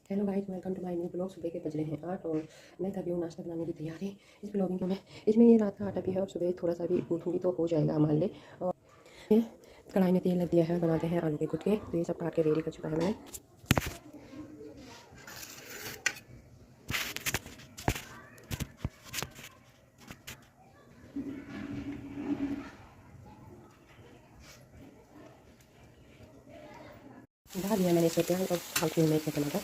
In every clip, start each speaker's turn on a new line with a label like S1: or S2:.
S1: Hello guys, welcome to my new blog. सुबह के बज रहे हैं 8 और मैं कर रही हूँ नाश्ता बनाने की तैयारी। इस ब्लॉगिंग में इसमें ये रात का आटा भी है और सुबह थोड़ा सा भी गूँथूंगी तो हो जाएगा मान ले। और ये कढ़ाई में तेल लग दिया है, बनाते हैं आलू के गुटके। तो ये सब काट के रेडी कर चुका है मैंने। डाल दिया मैंने इसमें प्याज और हल्की मिर्च टमाटर।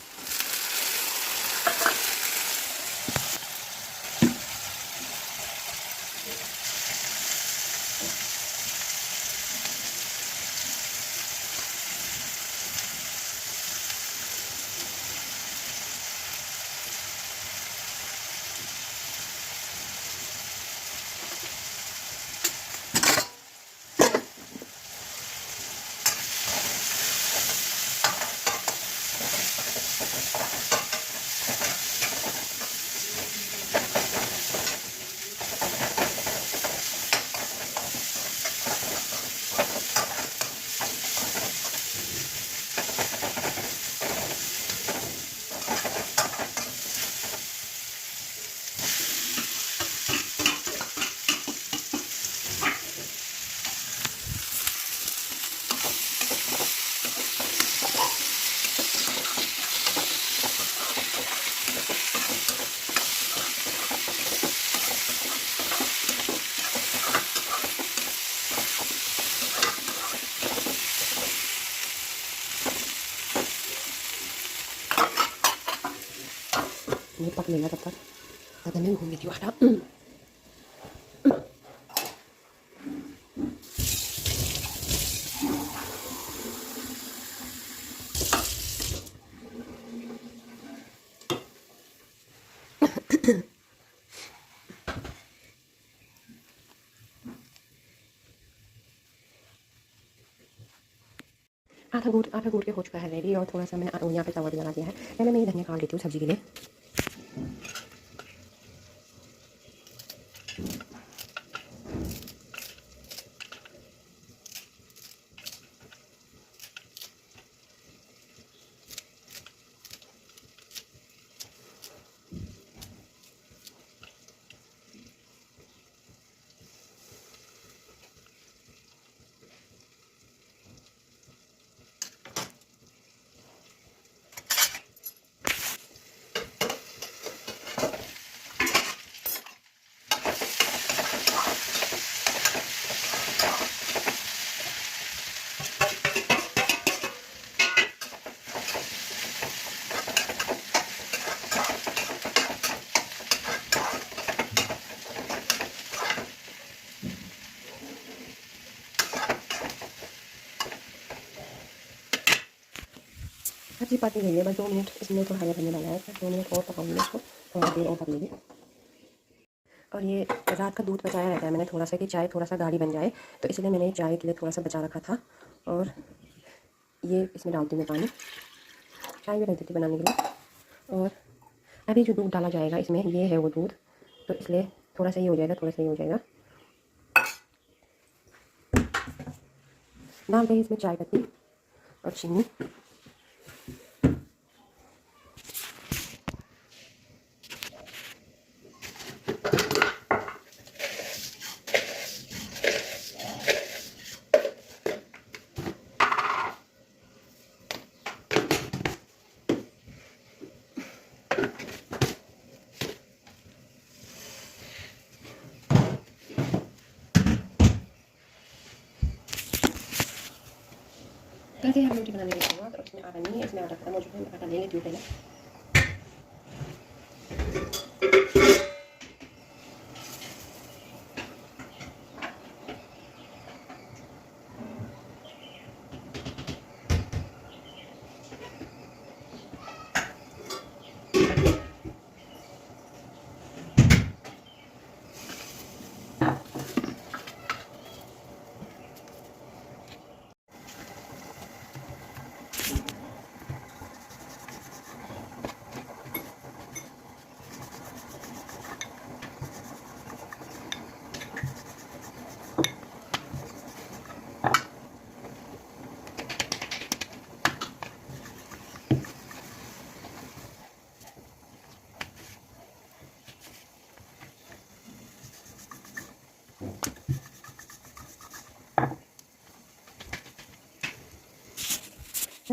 S1: ये पक लेगा तब तक मैं घूम लेती हूँ आटा। आटा गूँथ के हो चुका है रेडी। और थोड़ा सा मैंने यहाँ पे तवा भी लगा दिया है। पहले मैं ये धनिया काट लेती हूँ सब्जी के लिए। सब्जी पक गई है, बस 2 मिनट इसमें तो हरा बनने वाला है। 2 मिनट और पकाऊंगी इसको, थोड़ा देर और पक लेगी। और ये रात का दूध बचाया रहता है मैंने थोड़ा सा, कि चाय थोड़ा सा गाढ़ी बन जाए, तो इसलिए मैंने चाय के लिए थोड़ा सा बचा रखा था। और ये इसमें डालती हूँ मैं पानी। चाय भी रहती थी बनाने के लिए। और अभी जो दूध डाला जाएगा इसमें, ये है वो दूध, तो इसलिए थोड़ा सा ही हो जाएगा, थोड़ा सा ही हो जाएगा। डाल देंगे इसमें चाय पत्ती और चीनी। कैसे हम रोटी बनाने की शुरुआत। और इसमें आटा नहीं है, इसमें आटा खत्म हो चुका है। मैं आटा ले लेती हूँ पहले।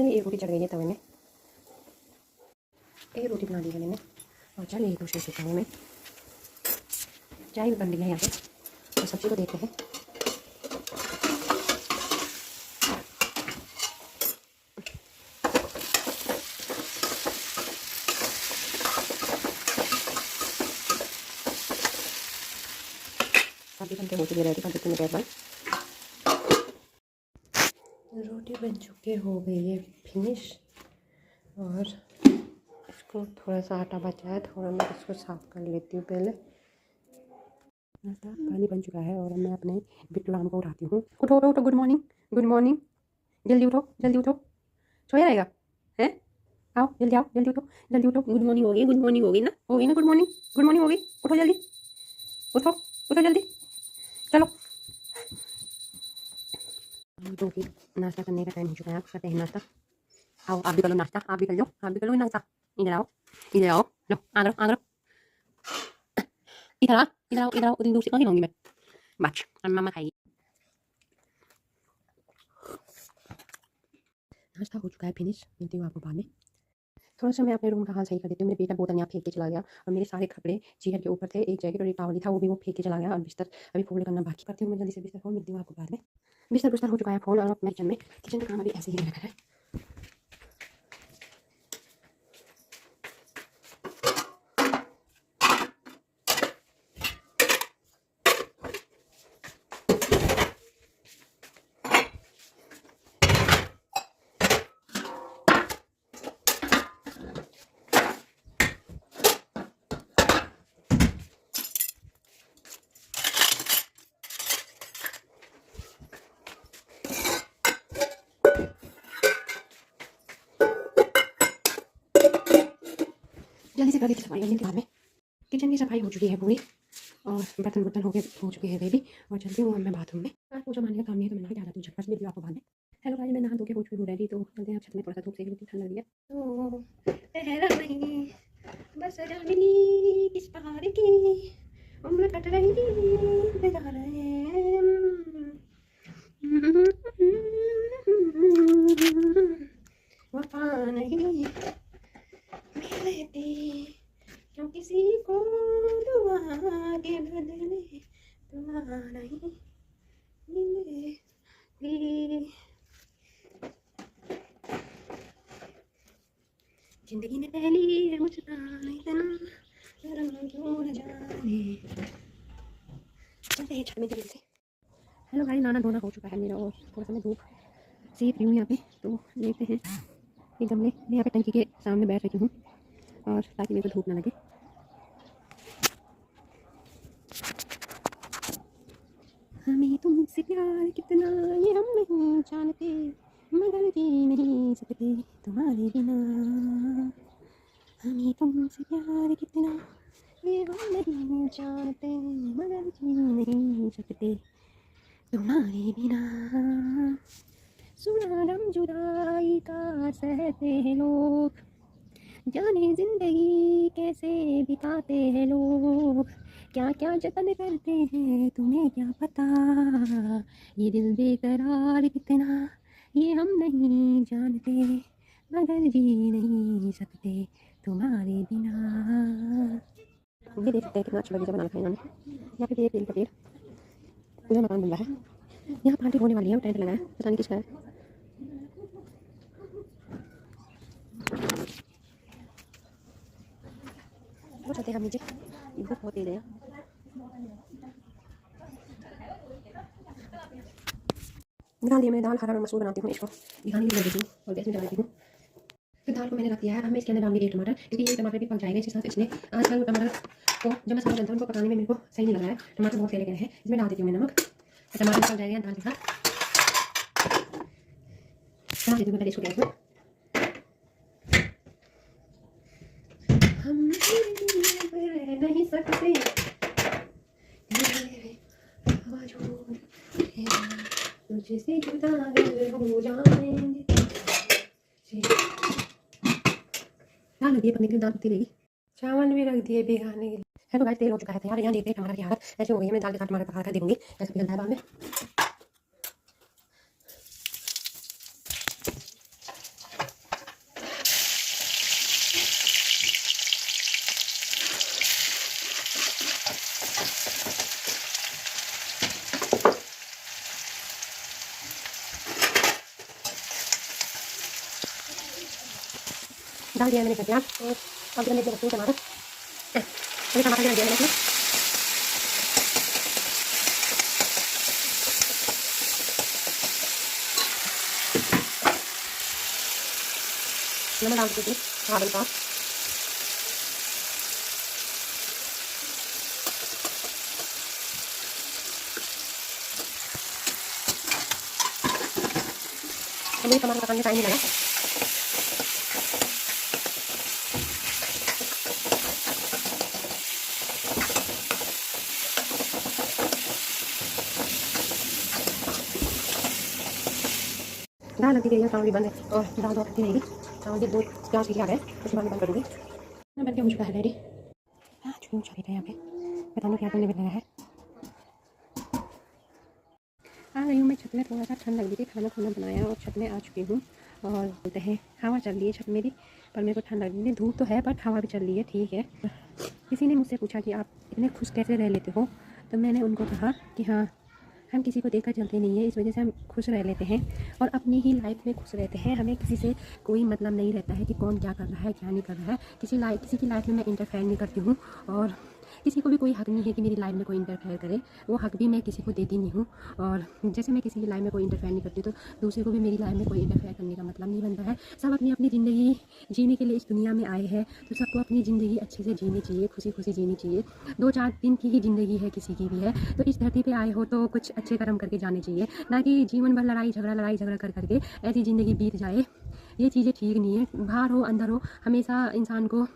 S1: चलिए एक रोटी चढ़ गई है तवे में, एक रोटी बना दी है मैंने। और चलिए दूसरी से तवे में चाय भी बन रही है यहाँ पे। और सब्जी को देखते हैं। सब्जी बनते हो चुकी रेडी कर देती हूँ गैस बंद। रोटी बन चुके हो गई है फिनिश। और इसको थोड़ा सा आटा बचा है, थोड़ा मैं इसको साफ कर लेती हूँ पहले। पानी बन चुका है और मैं अपने बिट्टू राम को उठाती हूँ। उठो उठो उठो, गुड मॉर्निंग गुड मॉर्निंग, जल्दी उठो जल्दी उठो, सोया रहेगा है। आओ जल्दी उठो जल्दी उठो, गुड मॉर्निंग होगी, गुड मॉर्निंग होगी ना, होगी ना, गुड मॉर्निंग होगी। उठो जल्दी, उठो उठो जल्दी, चलो। तो कि नाश्ता करने का टाइम हो चुका है, आप करते हैं नाश्ता। आओ आप भी कर लो नाश्ता, आप भी कर लो, आप भी कर लो नाश्ता। इधर आओ इधर आओ, लो आ करो आ करो, इधर आ इधर आओ इधर आओ, उतनी दूर से कहाँ लाऊंगी मैं, बच और मम्मा खाएगी। नाश्ता हो चुका है फिनिश, मिलती हूँ आपको बाद में। थोड़ा सा मैं अपने रूम का हाल सही कर देती हूँ। मेरे बेटा बोतल यहाँ फेंक के चला गया और मेरे सारे कपड़े चेयर के ऊपर थे, एक जैकेट और एक टॉवल था, वो भी वो फेंक के चला गया। और बिस्तर अभी फोल्ड करना बाकी, करती हूँ मैं जल्दी से बिस्तर फोल्ड, मिलती हूँ आपको बाद में। बिस्तर हो चुका है फोल्ड और मैं किचन का काम अभी ऐसे ही लगा है। जल्दी से कर देती सफाई, बाद में किचन की सफाई हो चुकी है पूरी और बर्तन हो चुके हैं बेबी। और चलती हूँ मैं बाथरूम में। आज पूजा मारने का काम नहीं है तो मैं नहा के आ जाती हूँ झटपट से, मिलती हूँ आपको बाद में। हेलो गाइस, मैं नहा धो के हो चुकी हूँ रेडी, तो चलते हैं छत में, थोड़ा सा धूप सेक लेती हूँ, ठंड लग रही है। तो ठहरा नहीं बस जानी किस पहाड़ की, उम्र कट रही बेजार है। वफा नहीं मिलती क्यों किसी को दुआ के बदले दुआ नहीं मिलेगी। जिंदगी ने पहली मुझको इतना दूर जाने, चलते हैं छत में जल्दी से। हेलो भाई, नाना धोना हो चुका है मेरा और थोड़ा सा मैं धूप सेक रही हूँ यहाँ पे। तो देखते हैं ये गमले, मैं यहाँ पे टंकी के सामने बैठ रही हूँ और ताकि मेरे को धूप ना लगे। हमें तुमसे प्यार कितना ये हम नहीं जानते, मगर जी नहीं सकते तुम्हारे बिना। हमें तुमसे प्यार कितना ये हम नहीं जानते, मगर जी नहीं सकते तुम्हारे बिना। सुना गम जुदाई का सहते हैं लोग, जाने जिंदगी कैसे बिताते हैं लोग, क्या क्या जतन करते हैं तुम्हें क्या पता, ये दिल बेकरार कितना ये हम नहीं जानते, मगर जी नहीं सकते तुम्हारे बिना। ये देख सकते हैं कितना अच्छा बगीचा बना रखा है इन्होंने। यहाँ पे एक दिल का पेड़, पूरा मकान बन रहा है। यहाँ पार्टी होने वाली है, टेंट लगा है, पता नहीं किसका है। वो चलते हैं हम नीचे, धूप बहुत तेज है। निकाल दिया मैंने दाल, हरा और मसूर बनाती हूँ, इसको दिखाने के लिए लगी हूँ और गैस में डाल देती हूँ। फिर दाल को मैंने रख दिया है। अब मैं इसके अंदर डालूंगी एक टमाटर, क्योंकि ये टमाटर भी पक जाएगा इसके साथ। इसलिए आजकल टमाटर को जो मसाला बनता है उनको पकाने में मेरे को सही नहीं लग रहा है, टमाटर बहुत गले गए हैं। इसमें डाल देती हूँ मैं नमक, टमाटर पक जाएगा दाल के साथ। डाल देती हूँ पहले इसको गैस में। हम रह नहीं सकते तुझसे जुदा हो जाएंगे। दाल लगी है पकने के लिए, दाल पकती रहेगी। चावल भी रख दिए भिगाने के लिए। हेलो गाइस, तेल हो चुका है तैयार। यहाँ देखते हैं टमाटर की हालत ऐसे हो गई है। मैं दाल के साथ टमाटर पका कर देखूंगी कैसे पिघलता है बाद में। डाल दिया मैंने इसमें प्याज और अब मैंने इसमें रखी टमाटर, अभी टमाटर डाल दिया मैंने इसमें। नमक डाल दीजिए स्वाद अनुसार। मुझे टमाटर पकाने टाइम नहीं लगा। दाल रखी गई है, चावल भी बंद है और दाल तो रखी रहेगी। चावल भी 2 प्याज के आ गए, उसके बाद बंद करूँगी। बन के हो चुका है रेडी। क्यों चली गई यहाँ पे, पता नहीं क्या करने में लगा है। आ रही हूँ मैं छत में, थोड़ा सा ठंड लग रही थी, खाना खाना बनाया और छत में आ चुकी हूँ। और बोलते हैं हवा चल रही है छत मेरी, पर मेरे को ठंड लग रही है। धूप तो है पर हवा भी चल रही है, ठीक है। किसी ने मुझसे पूछा कि आप इतने खुश कैसे रह लेते हो, तो मैंने उनको कहा कि हाँ, हम किसी को देखकर चलते नहीं है, इस वजह से हम खुश रह लेते हैं और अपनी ही लाइफ में खुश रहते हैं। हमें किसी से कोई मतलब नहीं रहता है कि कौन क्या कर रहा है क्या नहीं कर रहा है। किसी की लाइफ में मैं इंटरफेयर नहीं करती हूँ और किसी को भी कोई हक नहीं है कि मेरी लाइफ में कोई इंटरफेयर करे। वो हक भी मैं किसी को देती नहीं हूँ। और जैसे मैं किसी की लाइफ में कोई इंटरफेयर नहीं करती, तो दूसरे को भी मेरी लाइफ में कोई इंटरफेयर करने का मतलब नहीं बनता है। सब अपनी अपनी ज़िंदगी जीने के लिए इस दुनिया में आए हैं, तो सबको अपनी ज़िंदगी अच्छे से जीनी चाहिए, खुशी खुशी जीनी चाहिए। 2-4 दिन की ही ज़िंदगी है किसी की भी है, तो इस धरती पे आए हो तो कुछ अच्छे कर्म करके जाने चाहिए, ना कि जीवन भर लड़ाई झगड़ा कर करके ऐसी ज़िंदगी बीत जाए। ये चीज़ें ठीक नहीं है। बाहर हो अंदर हो, हमेशा इंसान को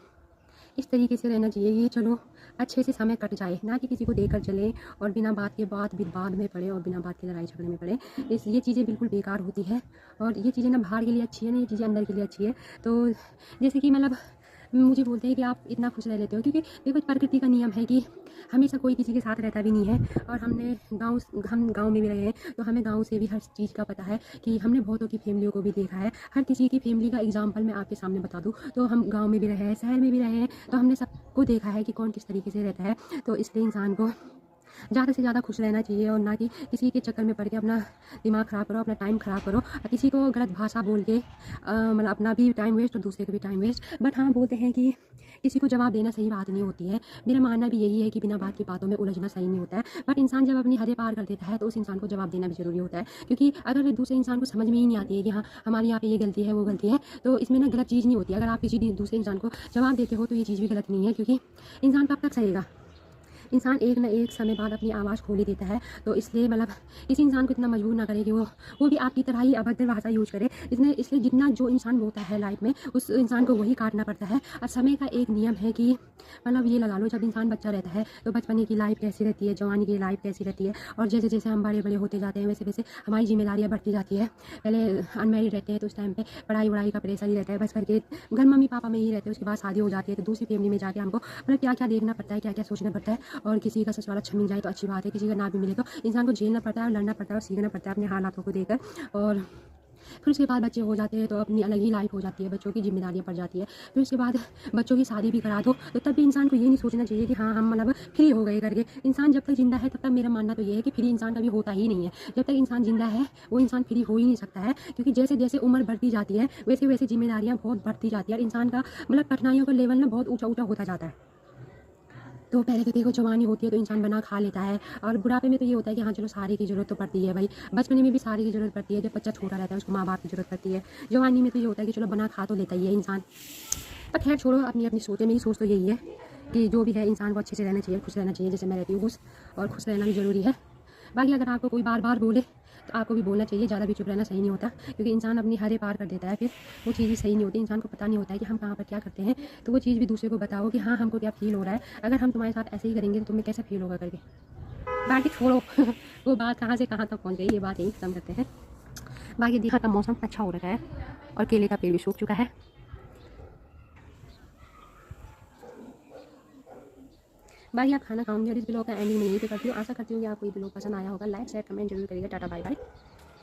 S1: इस तरीके से रहना चाहिए कि चलो अच्छे से समय कट जाए, ना कि किसी को देकर चले और बिना बात के विवाद में पड़े और बिना बात के लड़ाई झगड़े में पड़े। ये चीज़ें बिल्कुल बेकार होती है और ये चीज़ें ना बाहर के लिए अच्छी है, ना ये चीज़ें अंदर के लिए अच्छी है। तो जैसे कि मतलब मुझे बोलते हैं कि आप इतना खुश रह लेते हो, क्योंकि देखो प्रकृति का नियम है कि हमेशा कोई किसी के साथ रहता भी नहीं है। और हम गाँव में भी रहे हैं, तो हमें गाँव से भी हर चीज़ का पता है कि हमने बहुतों की फैमिलियों को भी देखा है। हर किसी की फैमिली का एग्जाम्पल मैं आपके सामने बता दूँ तो हम गाँव में भी रहे हैं, शहर में भी रहे हैं, तो हमने सबको देखा है कि कौन किस तरीके से रहता है। तो इसलिए इंसान को ज़्यादा से ज़्यादा खुश रहना चाहिए और ना कि किसी के चक्कर में पड़ के अपना दिमाग ख़राब करो, अपना टाइम ख़राब करो, किसी को गलत भाषा बोल के मतलब अपना भी टाइम वेस्ट और दूसरे को भी टाइम वेस्ट। बट हाँ, बोलते हैं कि किसी को जवाब देना सही बात नहीं होती है। मेरा मानना भी यही है कि बिना बात की बातों में उलझना सही नहीं होता है। बट इंसान जब अपनी हदें पार कर देता है तो उस इंसान को जवाब देना भी ज़रूरी होता है, क्योंकि अगर दूसरे इंसान को समझ में ही नहीं आती है कि हाँ हमारी यहाँ पे ये गलती है वो गलती है, तो इसमें ना गलत चीज़ नहीं होती है। अगर आप किसी दूसरे इंसान को जवाब देते हो तो ये चीज़ भी गलत नहीं है, क्योंकि इंसान कब तक सहेगा। इंसान एक ना एक समय बाद अपनी आवाज़ खोल ही देता है। तो इसलिए मतलब किसी इंसान को इतना मजबूर ना करे कि वो भी आपकी तरह ही अभद्र भाषा यूज करे। इसलिए जितना जो इंसान बोलता है लाइफ में, उस इंसान को वही काटना पड़ता है। और समय का एक नियम है कि मतलब ये लगा लो, जब इंसान बच्चा रहता है तो बचपने की लाइफ कैसी रहती है, जवानी की लाइफ कैसी रहती है, और जैसे जैसे हम बड़े बड़े होते जाते हैं वैसे वैसे हमारी जिम्मेदारियाँ बढ़ती जाती है। पहले अनमेरिड रहते हैं तो उस टाइम पे पढ़ाई वढ़ाई का प्रेशर ही रहता है, बस करके घर मम्मी पापा में ही रहते हैं। उसके बाद शादी हो जाती है तो दूसरी फैमिली में जाके हमको मतलब क्या क्या देखना पड़ता है, क्या क्या सोचना पड़ता है। और किसी का ससुराल अच्छा मिल जाए तो अच्छी बात है, किसी का ना भी मिले तो इंसान को झेलना पड़ता है और लड़ना पड़ता है और सीखना पड़ता है अपने हालातों को देकर। और फिर उसके बाद बच्चे हो जाते हैं तो अपनी अलग ही लाइफ हो जाती है, बच्चों की जिम्मेदारियाँ पड़ जाती है। फिर उसके बाद बच्चों की शादी भी करा दो तो तब भी इंसान को ये नहीं सोचना चाहिए कि हाँ हम मतलब फ्री हो गए करके। इंसान जब तक जिंदा है तब तक मेरा मानना तो ये है कि फ्री इंसान कभी होता ही नहीं है। जब तक इंसान जिंदा है वो इंसान फ्री हो ही नहीं सकता है, क्योंकि जैसे जैसे उम्र बढ़ती जाती है वैसे वैसे जिम्मेदारियाँ बहुत बढ़ती जाती है और इंसान का मतलब कठिनाइयों का लेवल ना बहुत ऊँचा ऊँचा होता जाता है। तो पहले तो देखो जवानी होती है तो इंसान बना खा लेता है, और बुढ़ापे में तो ये होता है कि हाँ चलो सहारे की ज़रूरत तो पड़ती है भाई। बचपने में भी सहारे की ज़रूरत पड़ती है, जब बच्चा छोटा रहता है उसको माँ बाप की ज़रूरत पड़ती है। जवानी में तो ये होता है कि चलो बना खा तो लेता ही है इंसान। पर खैर छोड़ो, अपनी अपनी सोच है। मेरी सोच तो यही है कि जो भी है इंसान को अच्छे से रहना चाहिए, खुश रहना चाहिए, जैसे मैं रहती हूँ खुश, और खुश रहना भी ज़रूरी है। बाकी अगर आपको कोई बार बार बोले तो आपको भी बोलना चाहिए, ज़्यादा भी चुप रहना सही नहीं होता, क्योंकि इंसान अपनी हदें पार कर देता है, फिर वो चीज़ ही सही नहीं होती। इंसान को पता नहीं होता है कि हम कहाँ पर क्या करते हैं, तो वो चीज़ भी दूसरे को बताओ कि हाँ हमको क्या फील हो रहा है, अगर हम तुम्हारे साथ ऐसे ही करेंगे तो तुम्हें कैसा फील होगा करके। बाकी छोड़ो वो बात कहाँ से कहाँ तक पहुँच गई, ये बात यही खत्म करते हैं। बाकी देखा का मौसम अच्छा हो रखा है और केले का पेड़ भी सूख चुका है। बाकी आप खाना खाऊंगी और इस ब्लॉग का एंडिंग में यही पे करती हूँ। आशा करती हूँ कि आपको ये ब्लॉग पसंद आया होगा। लाइक शेयर कमेंट जरूर करिएगा। Tata bye bye.